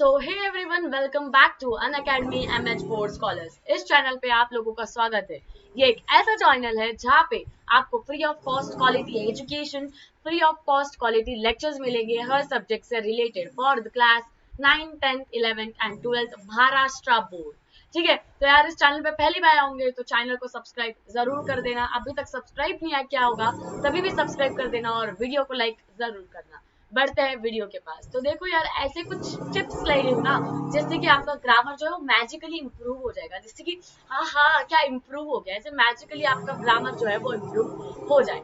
So hey everyone, welcome back to Unacademy MH board scholars. इस channel पे आप लोगों का स्वागत है। ये एक ऐसा चैनल है जहाँ पे आपको free of cost quality education, free of cost quality lectures मिलेंगे हर सब्जेक्ट से related for the class 9, 10, 11 and 12 Maharashtra board. ठीक है, तो यार इस चैनल पे पहली बार आऊंगे तो चैनल को सब्सक्राइब जरूर कर देना। अभी तक सब्सक्राइब नहीं किया होगा तभी भी सब्सक्राइब कर देना और वीडियो को लाइक जरूर करना। बढ़ते हैं वीडियो के पास। तो देखो यार, ऐसे कुछ टिप्स ले रही हूँ ना जिससे कि आपका ग्रामर जो है वो मैजिकली इंप्रूव हो जाएगा। जिससे कि हाँ क्या इंप्रूव हो गया, ऐसे मैजिकली आपका ग्रामर जो है वो इंप्रूव हो जाए।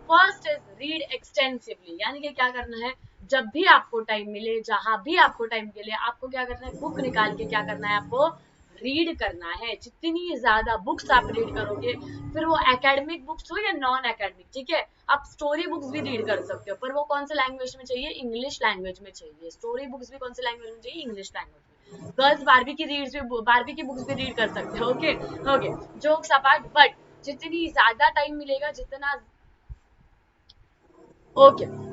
फर्स्ट इज रीड एक्सटेंसिवली, यानी कि क्या करना है, जब भी आपको टाइम मिले, जहां भी आपको टाइम मिले, आपको क्या करना है, बुक निकाल के क्या करना है, आपको रीड करना है। जितनी ज्यादा बुक्स आप रीड करोगे, फिर वो एकेडमिक बुक्स हो या नॉन एकेडमिक, ठीक है, आप स्टोरी बुक्स भी रीड कर सकते हो, पर वो कौन से लैंग्वेज में चाहिए, इंग्लिश लैंग्वेज में चाहिए। स्टोरी बुक्स भी कौन से लैंग्वेज में चाहिए, इंग्लिश लैंग्वेज में। गर्ल्स बारबी की बुक्स भी रीड कर सकते हो। ओके, जोक्स अपार्ट, बट जितनी ज्यादा टाइम मिलेगा,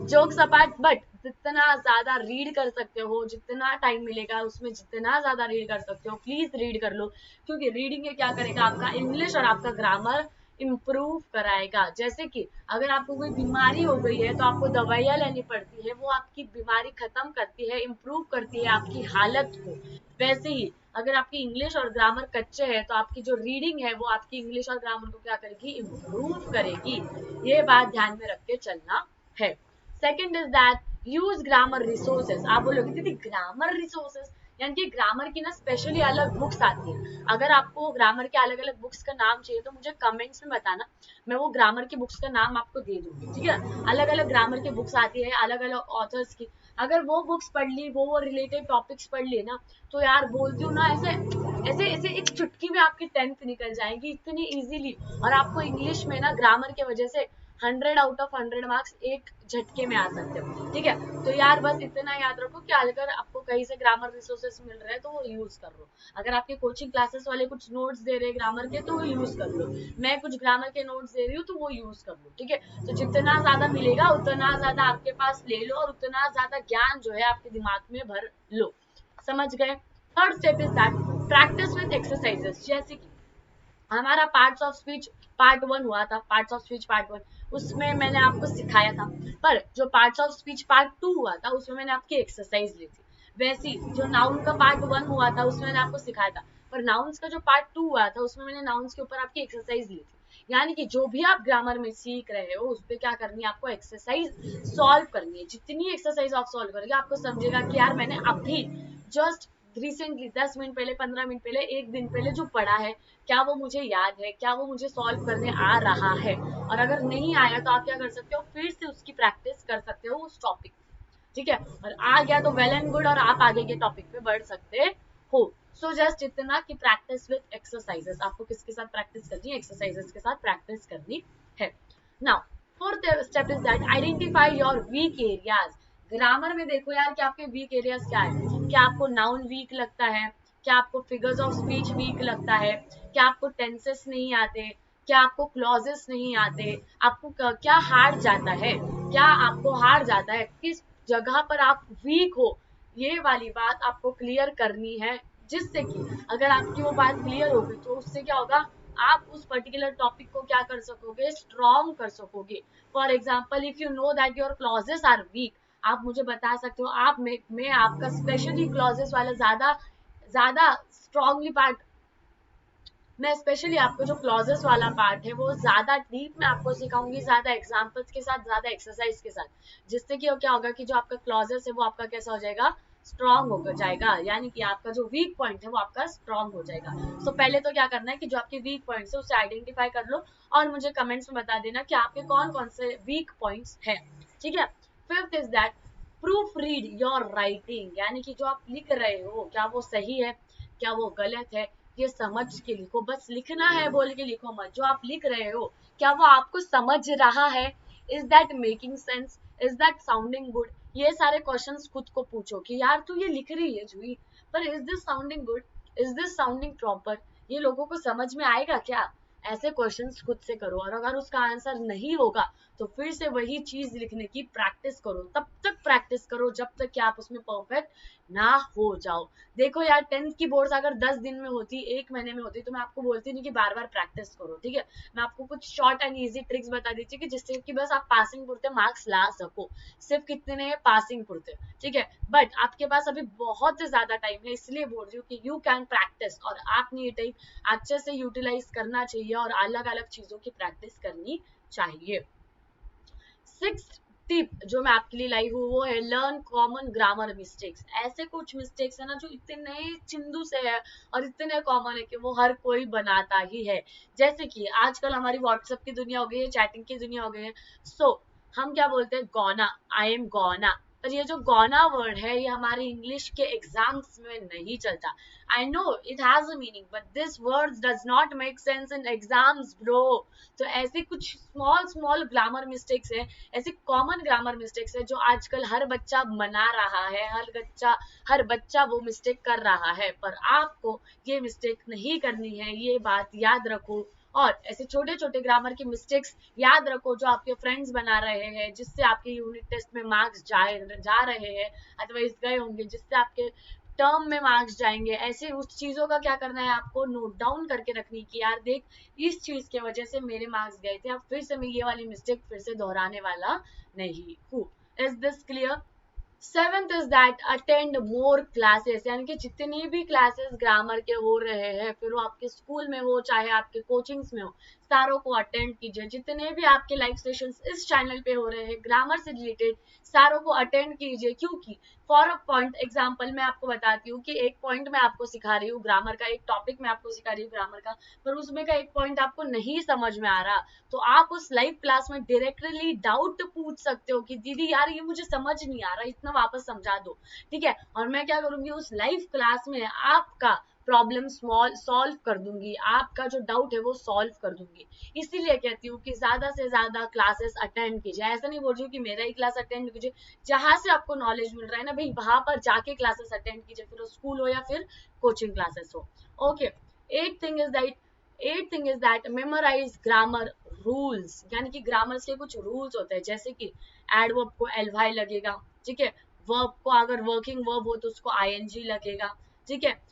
जोक्स अपार्ट, बट जितना ज्यादा रीड कर सकते हो, जितना टाइम मिलेगा उसमें जितना ज्यादा रीड कर सकते हो, प्लीज रीड कर लो। क्योंकि रीडिंग क्या करेगा, आपका इंग्लिश और आपका ग्रामर इम्प्रूव कराएगा। जैसे कि अगर आपको कोई बीमारी हो गई है तो आपको दवाइयां लेनी पड़ती है, वो आपकी बीमारी खत्म करती है, इम्प्रूव करती है आपकी हालत को। वैसे ही अगर आपकी इंग्लिश और ग्रामर कच्चे है तो आपकी जो रीडिंग है वो आपकी इंग्लिश और ग्रामर को क्या करेगी, इम्प्रूव करेगी। ये बात ध्यान में रख के चलना है। Second is that use grammar resources. आप बोलोगे दीदी ग्रामर रिसोर्सेज, यानी कि ग्रामर की ना स्पेशली अलग बुक्स आती है। अगर आपको ग्रामर के अलग अलग बुक्स का नाम चाहिए तो मुझे कमेंट्स में बताना, मैं वो ग्रामर की बुक्स का नाम आपको दे दूंगी। ठीक है, अलग अलग ग्रामर की बुक्स आती है, अलग अलग ऑथर्स की। अगर वो बुक्स पढ़ ली, वो रिलेटेड टॉपिक्स पढ़ लिए ना, तो यार बोलती हूँ ना, ऐसे ऐसे ऐसे एक चुटकी में आपकी 10th निकल जाएगी इतनी इजीली। और आपको इंग्लिश में ना ग्रामर की वजह से 100 आउट ऑफ 100 मार्क्स एक झटके में आ सकते हो। ठीक है, तो यार बस इतना याद रखो कि अगर आपको कहीं से ग्रामर रिसोर्सेस मिल रहे हैं तो वो यूज कर लो। अगर आपके कोचिंग क्लासेस वाले कुछ नोट्स दे रहे हैं ग्रामर के तो वो यूज कर लो। मैं कुछ ग्रामर के नोट्स दे रही हूँ तो वो यूज कर लो। ठीक है, तो जितना ज्यादा मिलेगा उतना ज्यादा आपके पास ले लो और उतना ज्यादा ज्ञान जो है आपके दिमाग में भर लो। समझ गए। Third step is that practice with exercises. जैसे कि हमारा पार्ट्स ऑफ स्पीच पार्ट 1 हुआ था, पार्ट्स ऑफ स्पीच पार्ट 1, उसमें मैंने आपको सिखाया था। पर जो पार्ट्स ऑफ स्पीच पार्ट 2 हुआ था उसमें मैंने आपकी एक्सरसाइज ली थी। वैसी जो नाउन का पार्ट 1 हुआ था उसमें मैंने आपको सिखाया था, पर नाउन्स का जो पार्ट 2 हुआ था उसमें मैंने नाउन्स के ऊपर आपकी एक्सरसाइज ली थी। यानी कि जो भी आप ग्रामर में सीख रहे हो उस पर क्या करनी है, आपको एक्सरसाइज सॉल्व करनी है। जितनी एक्सरसाइज आप सॉल्व करोगे आपको समझेगा कि यार मैंने अभी जस्ट रिसेंटली 10 मिनट पहले, 15 मिनट पहले, एक दिन पहले जो पढ़ा है, क्या वो मुझे याद है, क्या वो मुझे सॉल्व करने आ रहा है। और अगर नहीं आया तो आप क्या कर सकते हो, फिर से उसकी प्रैक्टिस कर सकते हो उस टॉपिक। ठीक है, और आ गया तो वेल एंड गुड और आप आगे के टॉपिक पे बढ़ सकते हो। सो जस्ट इतना कि प्रैक्टिस विद एक्सरसाइजेस। आपको किसके साथ प्रैक्टिस करनी है, एक्सरसाइजेस के साथ प्रैक्टिस करनी है। Now fourth step is that identify your weak areas. Grammar में देखो यार कि आपके वीक एरियाज क्या है। क्या आपको नाउन वीक लगता है, क्या आपको फिगर्स ऑफ स्पीच वीक लगता है, क्या आपको टेंसेस नहीं आते, क्या आपको क्लॉजेस नहीं आते, आपको क्या हार्ड जाता है, क्या आपको हार्ड जाता है, किस जगह पर आप वीक हो, ये वाली बात आपको क्लियर करनी है। जिससे कि अगर आपकी वो बात क्लियर होगी तो उससे क्या होगा, आप उस पर्टिकुलर टॉपिक को क्या कर सकोगे, स्ट्रॉन्ग कर सकोगे। For example if you know that your clauses are weak, आप मुझे बता सकते हो, आप मैं आपका स्पेशली क्लॉजेस वाला ज्यादा ज्यादा स्ट्रॉन्गली पार्ट, मैं स्पेशली आपको जो क्लॉजेस वाला पार्ट है वो ज्यादा डीप में आपको सिखाऊंगी, ज्यादा एग्जांपल्स के साथ, ज्यादा एक्सरसाइज के साथ। जिससे कि क्या होगा कि जो आपका क्लॉजेस है वो आपका कैसा हो जाएगा, स्ट्रॉन्ग हो जाएगा। यानी कि आपका जो वीक पॉइंट है वो आपका स्ट्रॉन्ग हो जाएगा। सो पहले तो क्या करना है कि जो आपके वीक पॉइंट्स है उसे आइडेंटिफाई कर लो और मुझे कमेंट्स में बता देना कि आपके कौन कौन से वीक पॉइंट्स है। ठीक है। Fifth is that proof read your writing, यानी कि जो आप लिख रहे हो क्या वो सही है, क्या वो गलत है, ये समझ के लिखो। बस लिखना है बोल के लिखो मत। जो आप लिख रहे हो क्या वो आपको समझ रहा है, is that making sense, is that sounding good. ये सारे क्वेश्चंस खुद को पूछो कि यार तू ये लिख रही है जूही, पर is this sounding good, is this sounding proper, ये लोगों को समझ में आएगा क्या। ऐसे क्वेश्चंस खुद से करो और अगर उसका आंसर नहीं होगा तो फिर से वही चीज लिखने की प्रैक्टिस करो, तब तक प्रैक्टिस करो जब तक कि आप उसमें परफेक्ट ना हो जाओ। देखो यार 10th की बोर्ड्स अगर 10 दिन में होती, 1 महीने में होती, तो मैं आपको बोलती नहीं कि बार बार प्रैक्टिस करो, ठीक है। मैं आपको कुछ शॉर्ट एंड इजी ट्रिक्स बता देती कि जिससे कि बस आप पासिंग पुरते मार्क्स ला सको, सिर्फ कितने पासिंग पुरते, ठीक है। बट आपके पास अभी बहुत ज्यादा टाइम है, इसलिए बोल रही हूँ कि यू कैन प्रैक्टिस, और आपने ये टाइम अच्छे से यूटिलाइज करना चाहिए और अलग अलग चीजों की प्रैक्टिस करनी चाहिए। 6th टिप जो मैं आपके लिए लाई हूँ वो है लर्न कॉमन ग्रामर मिस्टेक्स। ऐसे कुछ मिस्टेक्स है ना जो इतने चिंदू से है और इतने कॉमन है कि वो हर कोई बनाता ही है। जैसे कि आजकल हमारी व्हाट्सएप की दुनिया हो गई है, चैटिंग की दुनिया हो गई है। सो हम क्या बोलते हैं, गॉना, आई एम गॉना। पर ये जो गॉना वर्ड है ये हमारे इंग्लिश के एग्जाम्स में नहीं चलता। I know it has a meaning but this word does not make sense in exams bro. तो ऐसे कुछ स्मॉल स्मॉल ग्रामर मिस्टेक्स है, ऐसी कॉमन ग्रामर मिस्टेक्स है जो आजकल हर बच्चा बना रहा है, हर बच्चा वो मिस्टेक कर रहा है, पर आपको ये मिस्टेक नहीं करनी है, ये बात याद रखो। और ऐसे छोटे छोटे ग्रामर के मिस्टेक्स याद रखो जो आपके फ्रेंड्स बना रहे हैं, जिससे आपके यूनिट टेस्ट में मार्क्स जा रहे हैं, अथवा गए होंगे जिससे आपके टर्म में मार्क्स जाएंगे। ऐसे उस चीजों का क्या करना है, आपको नोट डाउन करके रखनी कि यार देख इस चीज की वजह से मेरे मार्क्स गए थे, अब फिर से मैं ये वाली मिस्टेक फिर से दोहराने वाला नहीं हूँ। Is this clear? 7th is that attend more classes, यानी कि जितनी भी क्लासेस ग्रामर के हो रहे हैं, फिर वो आपके स्कूल में हो चाहे आपके कोचिंग्स में हो, सारों को अटेंड कीजिए। जितने भी आपके लाइव सेशंस इस चैनल पे हो रहे हैं ग्रामर से रिलेटेड, सारों को अटेंड कीजिए। क्योंकि फॉर अ पॉइंट एग्जाम्पल मैं आपको बताती हूँ कि एक पॉइंट मैं आपको सिखा रही हूँ ग्रामर का, एक टॉपिक मैं आपको सिखा रही हूँ ग्रामर का, पर उसमें का एक पॉइंट आपको नहीं समझ में आ रहा, तो आप उस लाइव क्लास में डायरेक्टली डाउट पूछ सकते हो कि दीदी यार ये मुझे समझ नहीं आ रहा, इतना वापस समझा दो, ठीक है। और मैं क्या करूंगी उस लाइव क्लास में आपका प्रॉब्लम सॉल्व कर दूंगी, आपका जो डाउट है वो सॉल्व कर दूंगी। इसीलिए कहती हूँ कि ज्यादा से ज्यादा क्लासेस अटेंड कीजिए। ऐसा नहीं बोल रही हूँ कि मेरा ही क्लास अटेंड कीजिए, जहां से आपको नॉलेज मिल रहा है ना भाई वहां पर जाके क्लासेस अटेंड कीजिए, फिर स्कूल हो या फिर कोचिंग क्लासेस हो। Okay, eight thing is that eight thing is that memorise grammar rules, यानी कि ग्रामर के कुछ रूल्स होते हैं, जैसे कि एडवर्ब को एलवाई लगेगा, ठीक है। वर्ब को अगर वर्किंग वर्ब हो तो उसको आईएनजी लगेगा, ठीक है।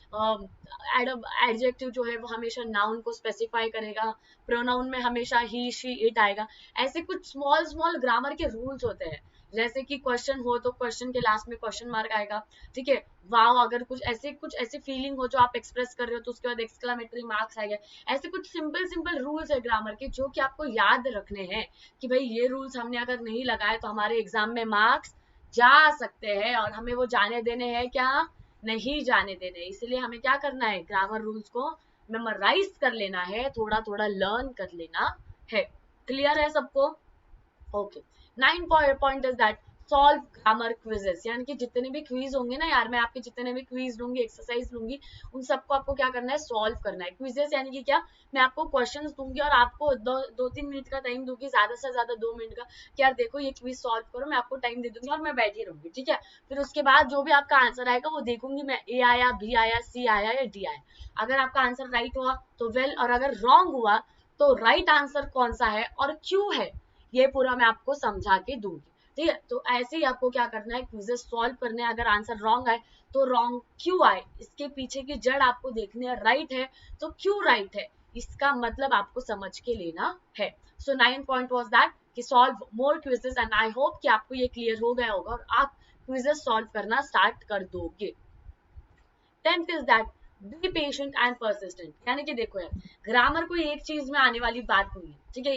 एडजेक्टिव जो है वो हमेशा नाउन को स्पेसिफाई करेगा, प्रोनाउन में हमेशा ही शी इट आएगा। ऐसे कुछ स्मॉल स्मॉल ग्रामर के रूल्स होते हैं। जैसे कि क्वेश्चन हो तो क्वेश्चन के लास्ट में क्वेश्चन मार्क आएगा, ठीक है। वाव अगर कुछ ऐसी फीलिंग हो जो आप एक्सप्रेस कर रहे हो तो उसके बाद एक्सक्लेमेटरी मार्क्स आएगा। ऐसे कुछ सिंपल सिंपल रूल्स है ग्रामर के जो कि आपको याद रखने हैं कि भाई ये रूल्स हमने अगर नहीं लगाए तो हमारे एग्जाम में मार्क्स जा सकते हैं, और हमें वो जाने देने हैं क्या, नहीं जाने देने। इसलिए हमें क्या करना है, ग्रामर रूल्स को मेमोराइज कर लेना है, थोड़ा थोड़ा लर्न कर लेना है। क्लियर है सबको? Okay, 9 point is that solve grammar quizzes, यानी कि जितने भी क्विज होंगे ना यार, मैं आपके जितने भी क्विज लूंगी, एक्सरसाइज लूंगी, उन सबको आपको क्या करना है, सॉल्व करना है। क्विजेस यानी कि क्या, मैं आपको क्वेश्चंस दूंगी और आपको 2-3 मिनट का टाइम दूंगी, ज्यादा से ज्यादा 2 मिनट का, कि यार देखो ये क्विज सॉल्व करो, मैं आपको टाइम दे दूंगी और मैं बैठी रहूंगी, ठीक है। फिर उसके बाद जो भी आपका आंसर आएगा वो देखूंगी मैं, ए आया, बी आया, सी आया या डी आया। अगर आपका आंसर राइट हुआ तो वेल, और अगर रॉन्ग हुआ तो राइट आंसर कौन सा है और क्यों है, ये पूरा मैं आपको समझा के दूंगी, ठीक है। तो ऐसे ही आपको क्या करना है, क्विजेस सॉल्व करने हैं। अगर आंसर रॉन्ग आए तो रॉन्ग क्यों आए, इसके पीछे की जड़ आपको देखनी है। राइट है तो क्यों राइट है, इसका मतलब आपको समझ के लेना है। सो 9 पॉइंट वाज दैट कि solve more quizzes, and I hope कि आपको ये क्लियर हो गया होगा और आप क्विजेस सॉल्व करना स्टार्ट कर दोगे। 10th is that be patient and persistent, यानी कि देखो यार ग्रामर कोई एक चीज में आने वाली बात नहीं है, ठीक है।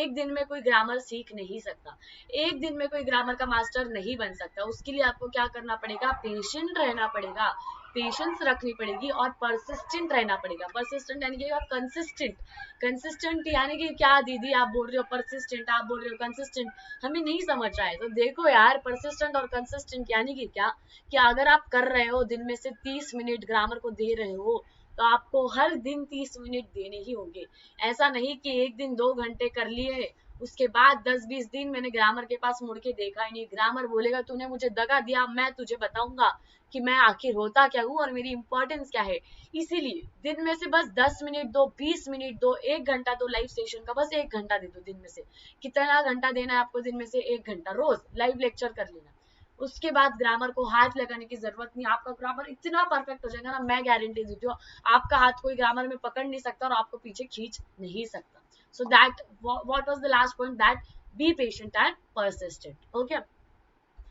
एक दिन में कोई ग्रामर सीख नहीं सकता, एक दिन में कोई ग्रामर का मास्टर नहीं बन सकता। उसके लिए आपको क्या करना पड़ेगा, पेशेंट रहना पड़ेगा, पेशेंस रखनी पड़ेगी और परसिस्टेंट रहना पड़ेगा। परसिस्टेंट यानी कि कंसिस्टेंट, कंसिस्टेंट यानी कि क्या दीदी आप बोल रहे हो परसिस्टेंट, आप बोल रहे हो कंसिस्टेंट, हमें नहीं समझ रहा है। तो देखो यार परसिस्टेंट और कंसिस्टेंट यानी कि क्या, कि अगर आप कर रहे हो दिन में से 30 मिनट ग्रामर को दे रहे हो तो आपको हर दिन 30 मिनट देने ही होंगे। ऐसा नहीं कि एक दिन 2 घंटे कर लिए उसके बाद 10-20 दिन मैंने ग्रामर के पास मुड़ के देखा ही नहीं। ग्रामर बोलेगा तूने मुझे दगा दिया, मैं तुझे बताऊंगा कि मैं आखिर होता क्या हूँ और मेरी इंपॉर्टेंस क्या है। इसीलिए दिन में से बस 10 मिनट दो, 20 मिनट दो, 1 घंटा दो लाइव सेशन का, बस 1 घंटा दे दो दिन में से। कितना घंटा देना है आपको? दिन में से 1 घंटा रोज लाइव लेक्चर कर लेना। उसके बाद ग्रामर को हाथ लगाने की जरूरत नहीं, आपका ग्रामर इतना परफेक्ट हो जाएगा ना, मैं गारंटी देती हूँ आपका हाथ कोई ग्रामर में पकड़ नहीं सकता और आपको पीछे खींच नहीं सकता। So that what was the last point, that be patient and persistent. Okay,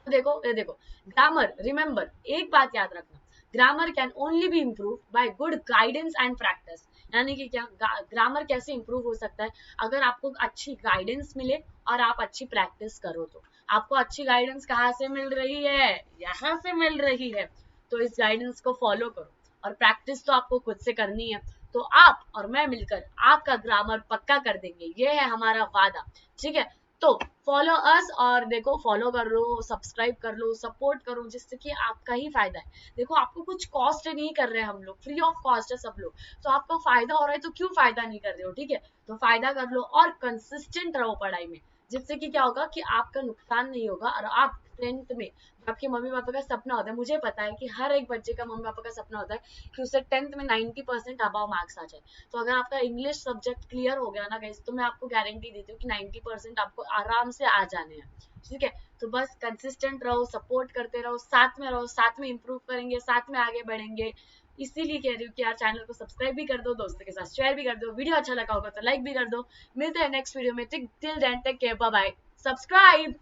देखो ये देखो, ग्रामर रिमेंबर, एक बात याद रखना, grammar can only B improve bye good guidance and practice. यानी कि क्या, ग्रामर कैसे इंप्रूव हो सकता है? अगर आपको अच्छी गाइडेंस मिले और आप अच्छी प्रैक्टिस करो तो। आपको अच्छी गाइडेंस कहाँ से मिल रही है? यहाँ से मिल रही है। तो इस गाइडेंस को फॉलो करो और प्रैक्टिस तो आपको खुद से करनी है। तो आप और मैं मिलकर आपका ग्रामर पक्का कर देंगे, ये है हमारा वादा। ठीक है, तो फॉलो अस, और देखो फॉलो कर लो, सब्सक्राइब कर लो, सपोर्ट करो, जिससे कि आपका ही फायदा है। देखो आपको कुछ कॉस्ट नहीं कर रहे हैं हम लोग, फ्री ऑफ कॉस्ट है सब लोग। तो आपको फायदा हो रहा है तो क्यों फायदा नहीं कर रहे हो? ठीक है, तो फायदा कर लो और कंसिस्टेंट रहो पढ़ाई में, जिससे कि क्या होगा कि आपका नुकसान नहीं होगा। और आप 10th में, आपके मम्मी पापा का सपना होता है, मुझे पता है कि हर एक बच्चे का मम्मी पापा का सपना होता है कि उसे 10th में 90% अबव मार्क्स आ जाए। तो अगर आपका इंग्लिश सब्जेक्ट क्लियर हो गया ना गाइस, तो मैं आपको गारंटी देती हूँ कि 90% आपको आराम से आ जाने हैं। ठीक है, तो बस कंसिस्टेंट रहो, सपोर्ट करते रहो, साथ में रहो, साथ में इंप्रूव करेंगे, साथ में आगे बढ़ेंगे। इसीलिए कह रही हूँ कि यार चैनल को सब्सक्राइब भी कर दो, दोस्तों के साथ शेयर भी कर दो, वीडियो अच्छा लगा होगा तो लाइक भी कर दो। मिलते हैं नेक्स्ट वीडियो में, till then take care, bye bye, subscribe.